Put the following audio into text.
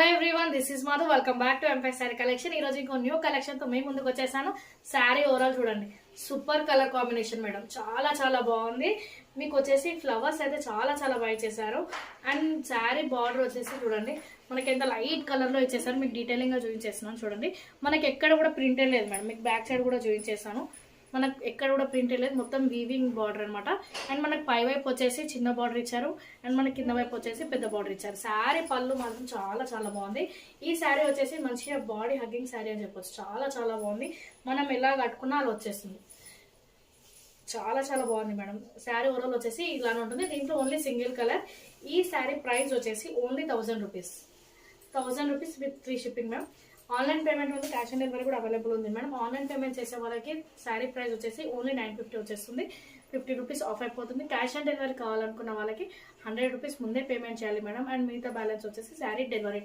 Hello everyone, this is Madhu. Welcome back to ఎంపై sari collection. ఈ రోజు ఇంకో న్యూ కలెక్షన్ తో మేము ముందుకు వచ్చేసాను. శారీ ఓవరాల్ చూడండి, సూపర్ కలర్ కాంబినేషన్ మేడం, చాలా చాలా బాగుంది. మీకు వచ్చేసి ఫ్లవర్స్ అయితే చాలా చాలా బాగా చేశారు. అండ్ శారీ బార్డర్ వచ్చేసి చూడండి, మనకి ఎంత లైట్ కలర్ లో ఇచ్చేసారు. మీకు డీటెయిలింగ్ గా చూపించేస్తున్నాను చూడండి. మనకి ఎక్కడ కూడా ప్రింటే లేదు మేడం. మీకు బ్యాక్ సైడ్ కూడా చూపించేస్తాను. మనకు ఎక్కడ కూడా ప్రింట్ లేదు, మొత్తం వీవింగ్ బార్డర్ అనమాట. అండ్ మనకు పై వైపు వచ్చేసి చిన్న బార్డర్ ఇచ్చారు, అండ్ మనకి కింద వైపు వచ్చేసి పెద్ద బార్డర్ ఇచ్చారు. శారీ పళ్ళు మాత్రం చాలా చాలా బాగుంది. ఈ శారీ వచ్చేసి మంచిగా బాడీ హగ్గింగ్ శారీ అని చెప్పొచ్చు. చాలా చాలా బాగుంది. మనం ఎలా కట్టుకున్నా అలా వచ్చేస్తుంది. చాలా చాలా బాగుంది మేడం. శారీ ఓవరాల్ వచ్చేసి ఇలానే ఉంటుంది. దీంట్లో ఓన్లీ సింగిల్ కలర్. ఈ శారీ ప్రైస్ వచ్చేసి only 1000 rupees. 1000 rupees with free shipping ma'am. Online payment ఉంది, క్యాష్ ఆన్ డెలివరీ కూడా అవైలబుల్ ఉంది మేడం. ఆన్లైన్ పేమెంట్ చేసే వాళ్ళకి శారీ ప్రైస్ వచ్చేసి ఓన్లీ 950 వచ్చేస్తుంది. 50 రూపీస్ ఆఫ్ అయిపోతుంది. క్యాష్ ఆన్ డెలివరీ కావాలనుకున్న వాళ్ళకి 100 రూపీస్ ముందే పేమెంట్ చేయాలి మేడం. అండ్ మిగతా బ్యాలెన్స్ వచ్చేసి శారీ డెలివరీ